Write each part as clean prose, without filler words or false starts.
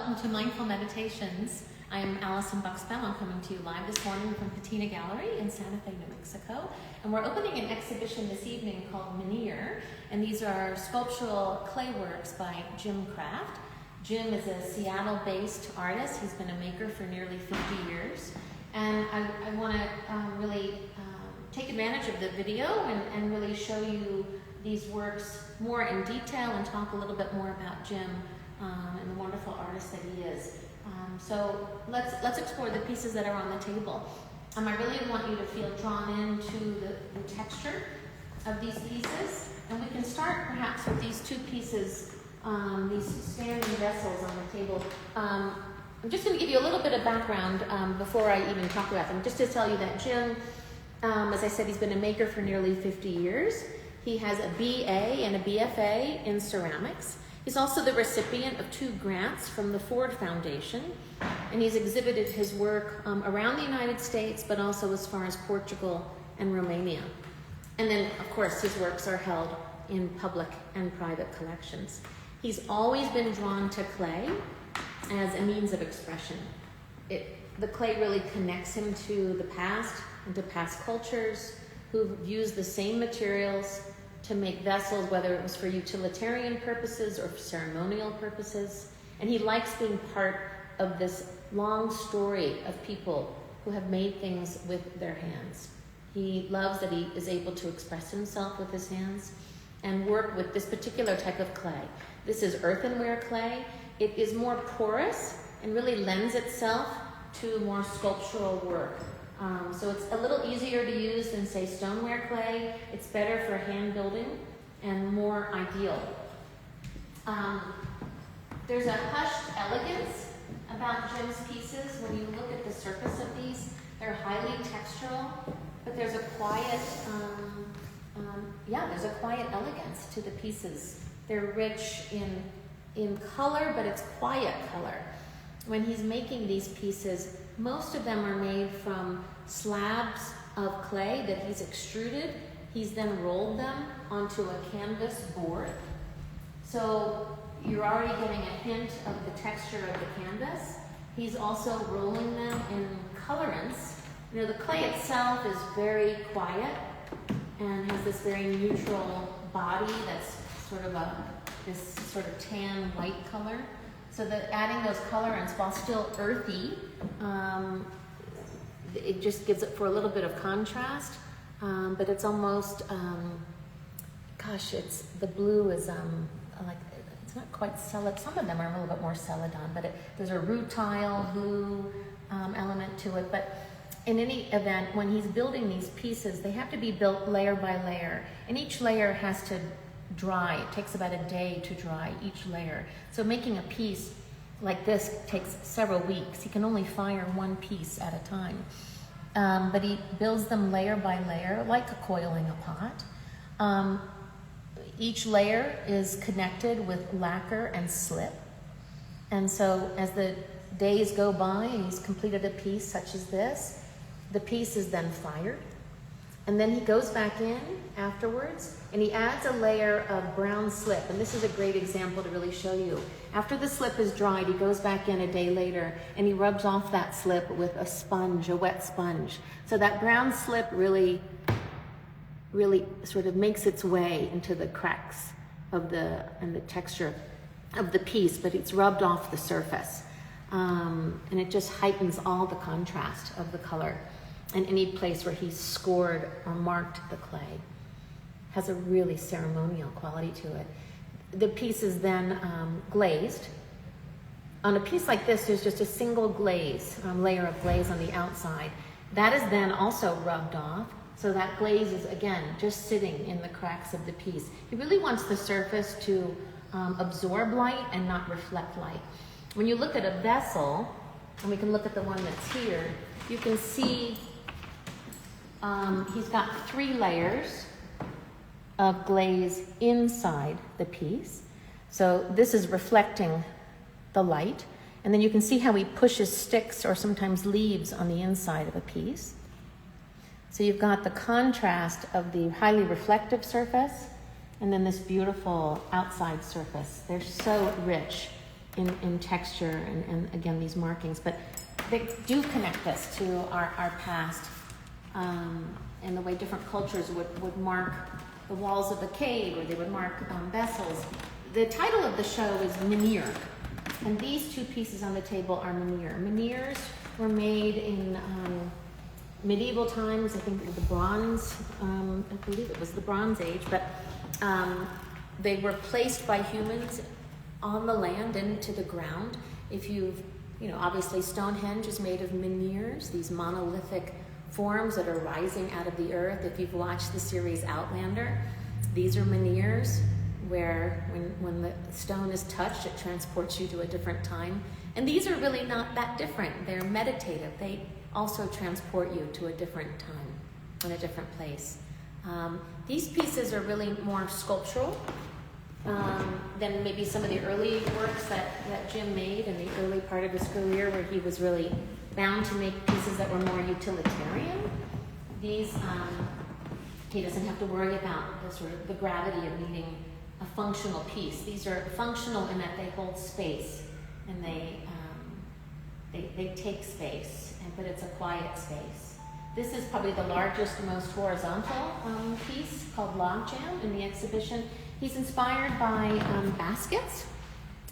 welcome to Mindful Meditations. I'm Allison Buchsbaum. I'm coming to you live this morning from Patina Gallery in Santa Fe, New Mexico. And we're opening an exhibition this evening called Veneer. And these are sculptural clay works by Jim Kraft. Jim is a Seattle-based artist. He's been a maker for nearly 50 years. And I want to really take advantage of the video and really show you these works more in detail and talk a little bit more about Jim and the wonderful artist that he is. So let's explore the pieces that are on the table. I really want you to feel drawn into the texture of these pieces. And we can start perhaps with these two pieces, these standing vessels on the table. I'm just going to give you a little bit of background before I even talk about them, just to tell you that Jim, as I said, he's been a maker for nearly 50 years. He has a BA and a BFA in ceramics. He's also the recipient of 2 grants from the Ford Foundation, and he's exhibited his work around the United States, but also as far as Portugal and Romania. And then, of course, his works are held in public and private collections. He's always been drawn to clay as a means of expression. The clay really connects him to the past and to past cultures who've used the same materials to make vessels, whether it was for utilitarian purposes or for ceremonial purposes. And he likes being part of this long story of people who have made things with their hands. He loves that he is able to express himself with his hands and work with this particular type of clay. This is earthenware clay. It is more porous and really lends itself to more sculptural work. So it's a little easier to use than, say, stoneware clay. It's better for hand building and more ideal. There's a hushed elegance about Jim's pieces. When you look at the surface of these, they're highly textural, but there's a quiet, there's a quiet elegance to the pieces. They're rich in color, but it's quiet color. When he's making these pieces, most of them are made from slabs of clay that he's extruded. He's then rolled them onto a canvas board. So you're already getting a hint of the texture of the canvas. He's also rolling them in colorants. You know, the clay itself is very quiet and has this very neutral body that's sort of this sort of tan white color. So that adding those colorants while still earthy, it just gives it for a little bit of contrast, but it's almost, the blue is it's not quite celadon. Some of them are a little bit more celadon, but there's a rutile blue element to it. But in any event, when he's building these pieces, they have to be built layer by layer, and each layer has to dry. It takes about a day to dry each layer. So making a piece like this takes several weeks. He can only fire one piece at a time. But he builds them layer by layer, like coiling a pot. Each layer is connected with lacquer and slip. And so as the days go by and he's completed a piece such as this, the piece is then fired. And then he goes back in afterwards and he adds a layer of brown slip. And this is a great example to really show you. After the slip is dried, he goes back in a day later and he rubs off that slip with a sponge, a wet sponge. So that brown slip really sort of makes its way into the cracks of and the texture of the piece, but it's rubbed off the surface. And it just heightens all the contrast of the color. And any place where he's scored or marked the clay has a really ceremonial quality to it. The piece is then glazed. On a piece like this, there's just a single glaze, layer of glaze on the outside. That is then also rubbed off, so that glaze is, again, just sitting in the cracks of the piece. He really wants the surface to absorb light and not reflect light. When you look at a vessel, and we can look at the one that's here, you can see he's got 3 layers of glaze inside the piece. So this is reflecting the light. And then you can see how he pushes sticks or sometimes leaves on the inside of a piece. So you've got the contrast of the highly reflective surface and then this beautiful outside surface. They're so rich in texture and again, these markings. But they do connect us to our past and the way different cultures would mark the walls of a cave, or they would mark vessels. The title of the show is Menhir, and these two pieces on the table are menhir. Menhirs were made in medieval times. I think the Bronze, I believe it was the Bronze Age, but they were placed by humans on the land into the ground. If you've, obviously Stonehenge is made of menhirs, these monolithic forms that are rising out of the earth. If you've watched the series Outlander, these are menhirs where when the stone is touched, it transports you to a different time. And these are really not that different. They're meditative. They also transport you to a different time in a different place. These pieces are really more sculptural than maybe some of the early works that Jim made in the early part of his career, where he was really bound to make pieces that were more utilitarian. These, he doesn't have to worry about the gravity of needing a functional piece. These are functional in that they hold space and they take space, but it's a quiet space. This is probably the largest, most horizontal piece called Logjam in the exhibition. He's inspired by baskets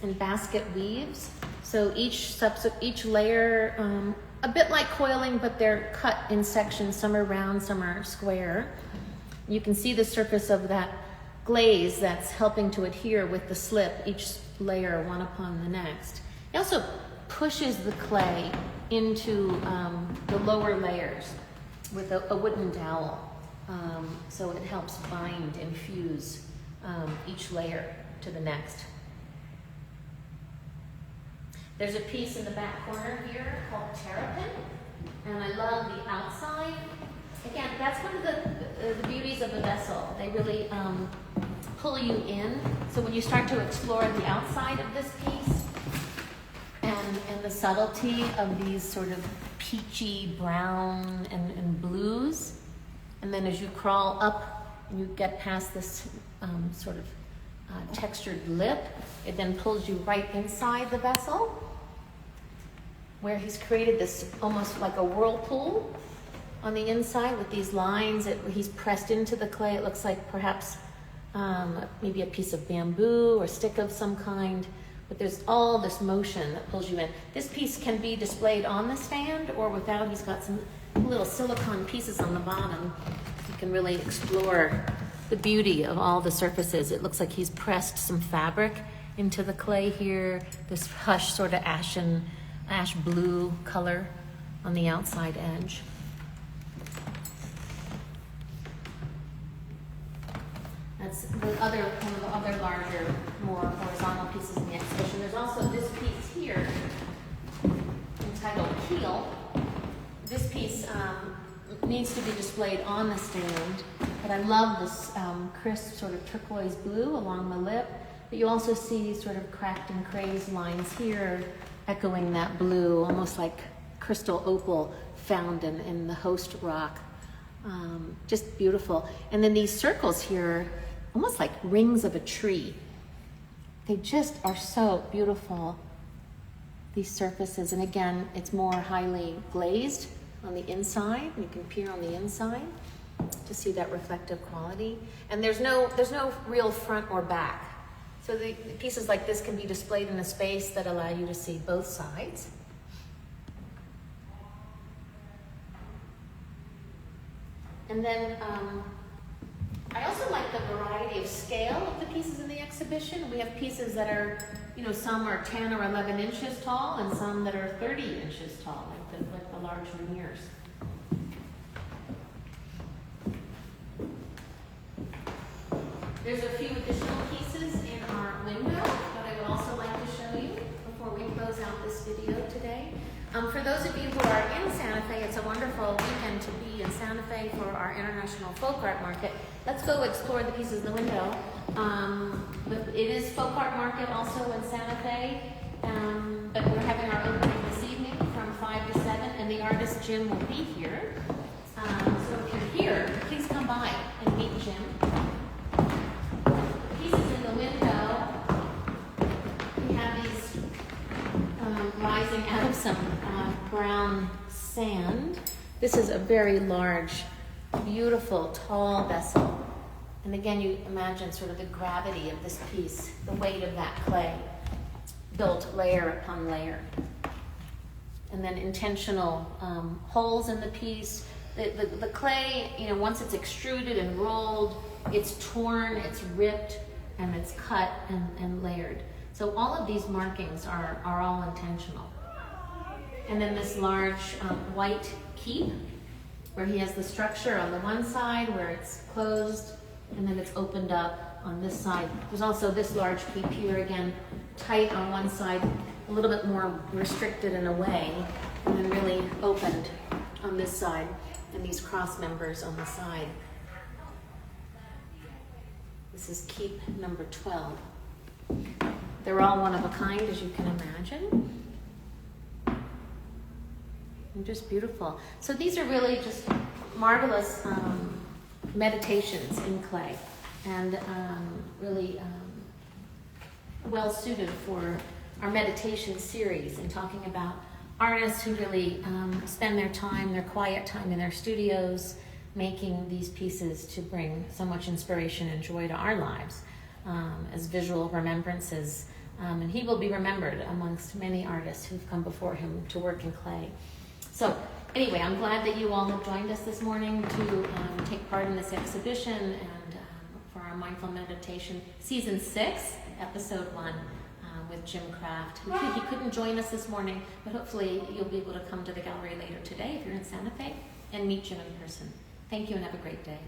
and basket weaves. So each layer, a bit like coiling, but they're cut in sections. Some are round, some are square. You can see the surface of that glaze that's helping to adhere with the slip, each layer one upon the next. It also pushes the clay into the lower layers with a wooden dowel. So it helps bind and fuse each layer to the next. There's a piece in the back corner here called Terrapin, and I love the outside. Again, that's one of the beauties of a vessel. They really pull you in. So when you start to explore the outside of this piece and the subtlety of these sort of peachy brown and blues, and then as you crawl up and you get past this textured lip, it then pulls you right inside the vessel, where he's created this almost like a whirlpool on the inside with these lines. He's pressed into the clay. It looks like perhaps maybe a piece of bamboo or stick of some kind, but there's all this motion that pulls you in. This piece can be displayed on the stand or without. He's got some little silicone pieces on the bottom. You can really explore the beauty of all the surfaces. It looks like he's pressed some fabric into the clay here, this hush sort of ash blue color on the outside edge. That's one of the other larger, more horizontal pieces in the exhibition. There's also this piece here entitled Keel. This piece needs to be displayed on the stand, but I love this crisp sort of turquoise blue along the lip, but you also see sort of cracked and crazed lines here echoing that blue, almost like crystal opal found in the host rock. Just beautiful. And then these circles here, almost like rings of a tree. They just are so beautiful, these surfaces. And again, it's more highly glazed on the inside. You can peer on the inside to see that reflective quality. And there's no real front or back. So the pieces like this can be displayed in a space that allow you to see both sides. And then I also like the variety of scale of the pieces in the exhibition. We have pieces that are, some are 10 or 11 inches tall and some that are 30 inches tall, like the large menhirs. There's a few additional pieces in our window that I would also like to show you before we close out this video today. For those of you who are in Santa Fe, it's a wonderful weekend to be in Santa Fe for our International Folk Art Market. Let's go explore the pieces in the window. But it is Folk Art Market also in Santa Fe, but we're having our opening this evening from 5 to 7, and the artist Jim will be here. So if you're here, please come by and meet Jim. Pieces in the window, we have these rising out of some brown sand. This is a very large, beautiful, tall vessel. And again, you imagine sort of the gravity of this piece, the weight of that clay, built layer upon layer. And then intentional holes in the piece. The clay, once it's extruded and rolled, it's torn, it's ripped, and it's cut and layered. So all of these markings are all intentional. And then this large white keep, where he has the structure on the one side where it's closed, and then it's opened up on this side. There's also this large keep here, again, tight on one side, a little bit more restricted in a way, and then really opened on this side, and these cross members on the side. This is keep number 12. They're all one of a kind, as you can imagine. And just beautiful. So these are really just marvelous meditations in clay, and really well suited for our meditation series and talking about artists who really spend their time, their quiet time in their studios, making these pieces to bring so much inspiration and joy to our lives as visual remembrances. And he will be remembered amongst many artists who've come before him to work in clay. So anyway, I'm glad that you all have joined us this morning to take part in this exhibition and for our Mindful Meditation Season 6, Episode 1 with Jim Kraft. He couldn't join us this morning, but hopefully you'll be able to come to the gallery later today if you're in Santa Fe and meet Jim in person. Thank you and have a great day.